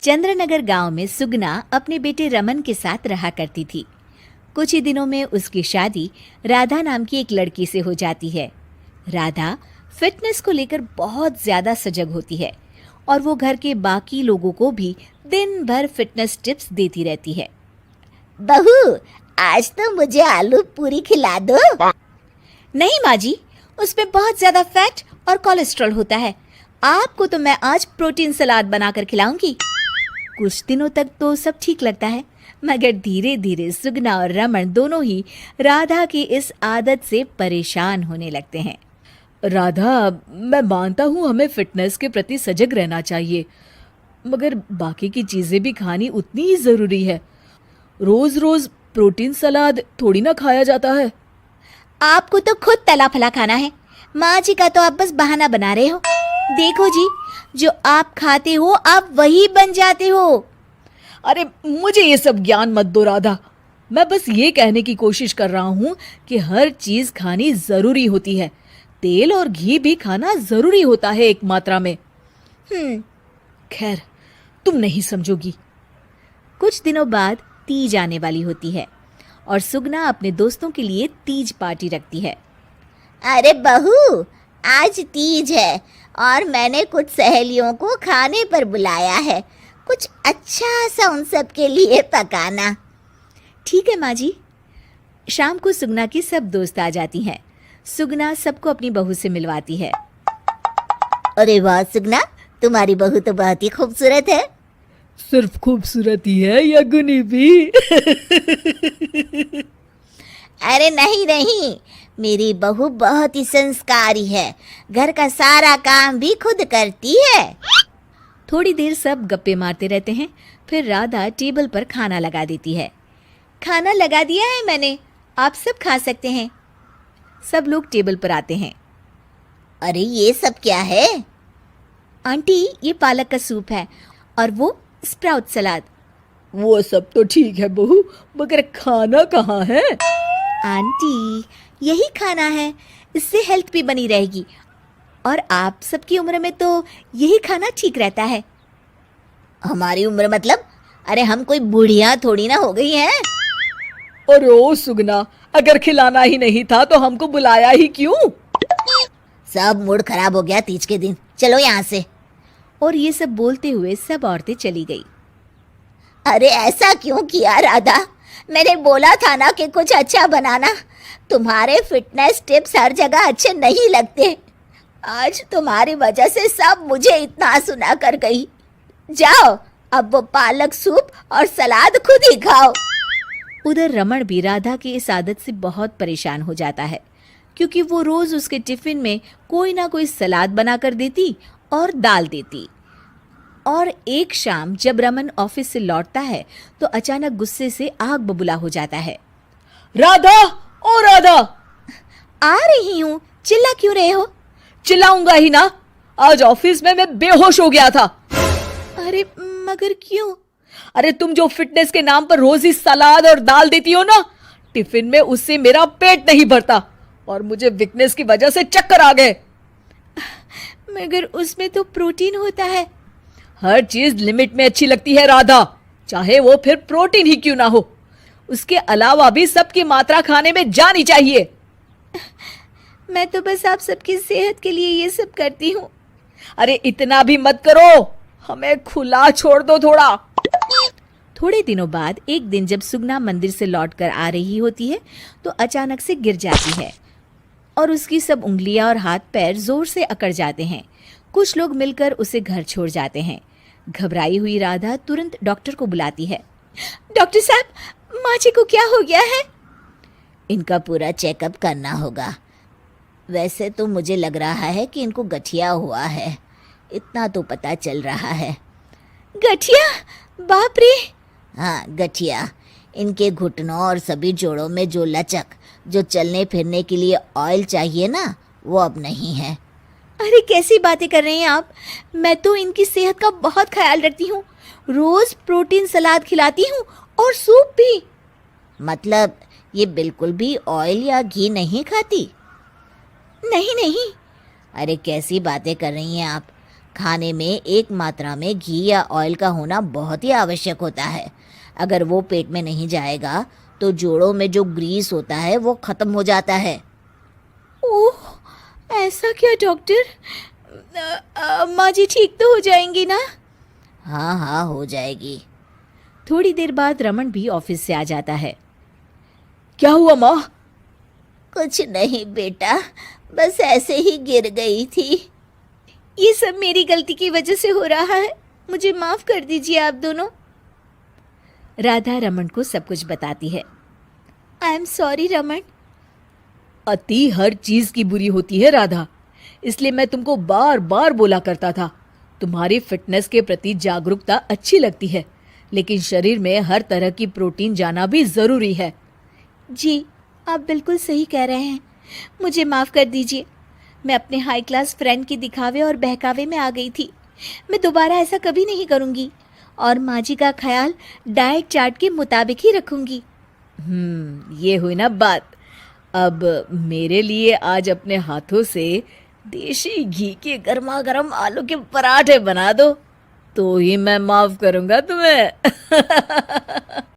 चंद्रनगर गांव में सुगना अपने बेटे रमन के साथ रहा करती थी। कुछ ही दिनों में उसकी शादी राधा नाम की एक लड़की से हो जाती है। राधा फिटनेस को लेकर बहुत ज्यादा सजग होती है और वो घर के बाकी लोगों को भी दिन भर फिटनेस टिप्स देती रहती है। बहू, आज तो मुझे आलू पूरी खिला दो। नहीं माँ जी, उसमें बहुत ज्यादा फैट और कोलेस्ट्रॉल होता है। आपको तो मैं आज प्रोटीन सलाद बनाकर खिलाऊंगी। कुछ दिनों तक तो सब ठीक लगता है, मगर धीरे धीरे सुगना और रमन दोनों ही राधा की इस आदत से परेशान होने लगते हैं। राधा, मैं मानता हूँ हमें फिटनेस के प्रति सजग रहना चाहिए, मगर बाकी की चीजें भी खानी उतनी ही जरूरी है। रोज रोज प्रोटीन सलाद थोड़ी ना खाया जाता है। आपको तो खुद तला फला खाना है, माँ जी का तो आप बस बहाना बना रहे हो। देखो जी, जो आप खाते हो आप वही बन जाते हो। अरे मुझे ये सब ज्ञान मत दो राधा, मैं बस ये कहने की कोशिश कर रहा हूँ कि हर चीज खानी जरूरी होती है। तेल और घी भी खाना जरूरी होता है एक मात्रा में। खैर, तुम नहीं समझोगी। कुछ दिनों बाद तीज आने वाली होती है और सुगना अपने दोस्तों के लिए तीज पार्टी रखती है। अरे बहू, आज तीज है और मैंने कुछ सहेलियों को खाने पर बुलाया है। कुछ अच्छा सा उन सब के लिए पकाना। ठीक है माँ जी। शाम को सुगना की सब दोस्त आ जाती हैं। सुगना सबको अपनी बहू से मिलवाती है। अरे वाह सुगना, तुम्हारी बहू तो बहुत ही खूबसूरत है। सिर्फ खूबसूरत ही है या गुनी भी? अरे नहीं नहीं, मेरी बहू बहुत ही संस्कारी है। घर का सारा काम भी खुद करती है। थोड़ी देर सब गप्पे मारते रहते हैं। फिर राधा टेबल पर खाना लगा देती है। खाना लगा दिया है मैंने, आप सब खा सकते हैं। सब लोग टेबल पर आते हैं। अरे ये सब क्या है? आंटी, ये पालक का सूप है और वो स्प्राउट सलाद। वो सब तो ठीक है बहू, मगर खाना कहाँ है? आंटी, यही खाना है, इससे हेल्थ भी बनी रहेगी और आप सबकी उम्र में तो यही खाना ठीक रहता है। हमारी उम्र मतलब? अरे हम कोई बुढ़िया थोड़ी ना हो गई हैं। और ओ सुगना, अगर खिलाना ही नहीं था तो हमको बुलाया ही क्यों? सब मूड खराब हो गया तीज के दिन, चलो यहाँ से। और ये सब बोलते हुए सब औरतें चली गई। अरे ऐसा क्यों किया राधा? मैंने बोला था ना कि कुछ अच्छा बनाना। तुम्हारे फिटनेस टिप्स हर जगह अच्छे नहीं लगते। आज तुम्हारी वजह से सब मुझे इतना सुना कर गई। जाओ, अब वो पालक सूप और सलाद खुद ही खाओ। उधर रमन भी राधा की इस आदत से बहुत परेशान हो जाता है, क्योंकि वो रोज उसके टिफिन में कोई ना कोई सलाद बनाकर देती और दाल देती। और एक शाम जब रमन ऑफिस से लौटता है तो अचानक गुस्से से आग बबूला हो जाता है। राधा, ओ राधा! आ रही हूँ, चिल्ला क्यों रहे हो? चिल्लाऊंगा ही ना, आज ऑफिस में मैं बेहोश हो गया था। अरे मगर क्यों? अरे तुम जो फिटनेस के नाम पर रोज ही सलाद और दाल देती हो ना, टिफिन में उससे मेरा पेट नहीं भरता और मुझे वीकनेस की वजह से चक्कर आ गए। मगर उसमें तो प्रोटीन होता है। हर चीज लिमिट में अच्छी लगती है राधा, चाहे वो फिर प्रोटीन ही क्यों ना हो। उसके अलावा भी सबकी मात्रा खाने में जानी चाहिए। मैं तो बस आप सबकी सेहत के लिए ये सब करती हूँ। अरे इतना भी मत करो, हमें खुला छोड़ दो थोड़ा। थोड़े दिनों बाद एक दिन जब सुगना मंदिर से लौटकर आ रही होती है तो अचानक से गिर जाती है और उसकी सब उंगलियां और हाथ पैर जोर से अकड़ जाते हैं। कुछ लोग मिलकर उसे घर छोड़ जाते हैं। घबराई हुई राधा तुरंत डॉक्टर को बुलाती है। डॉक्टर साहब, माँ जी को क्या हो गया है? इनका पूरा चेकअप करना होगा। वैसे तो मुझे लग रहा है कि इनको गठिया हुआ है, इतना तो पता चल रहा है। गठिया? बाप रे! हाँ, गठिया। इनके घुटनों और सभी जोड़ों में जो लचक, जो चलने फिरने के लिए ऑयल चाहिए ना, वो अब नहीं है। अरे कैसी बातें कर रहे हैं आप? मैं तो इनकी सेहत का बहुत ख्याल रखती हूँ, रोज प्रोटीन सलाद खिलाती हूँ और सूप भी। मतलब ये बिल्कुल भी ऑयल या घी नहीं खाती? नहीं नहीं। अरे कैसी बातें कर रही हैं आप? खाने में एक मात्रा में घी या ऑयल का होना बहुत ही आवश्यक होता है। अगर वो पेट में नहीं जाएगा तो जोड़ों में जो ग्रीस होता है वो खत्म हो जाता है। ओह, ऐसा क्या डॉक्टर? माँ जी ठीक तो हो जाएंगी ना? हाँ हाँ, हो जाएगी। थोड़ी देर बाद रमन भी ऑफिस से आ जाता है। क्या हुआ माँ? कुछ नहीं बेटा, बस ऐसे ही गिर गई थी। ये सब मेरी गलती की वजह से हो रहा है, मुझे माफ कर दीजिए आप दोनों। राधा रमन को सब कुछ बताती है। I am sorry Raman. अति हर चीज की बुरी होती है राधा, इसलिए मैं तुमको बार बार बोला करता था। तुम्हारी फिटनेस के प्रति जागरूकता अच्छी लगती है, लेकिन शरीर में हर तरह की प्रोटीन जाना भी जरूरी है। जी, आप बिल्कुल सही कह रहे हैं, मुझे माफ कर दीजिए। मैं अपने हाई क्लास फ्रेंड के दिखावे और बहकावे में आ गई थी। मैं दोबारा ऐसा कभी नहीं करूँगी और माँ जी का ख्याल डाइट चार्ट के मुताबिक ही रखूँगी। ये हुई ना बात। अब मेरे लिए आज अपने हाथों से देशी घी के गर्मा गर्म आलू के पराठे बना दो, तो ही मैं माफ करूंगा तुम्हें।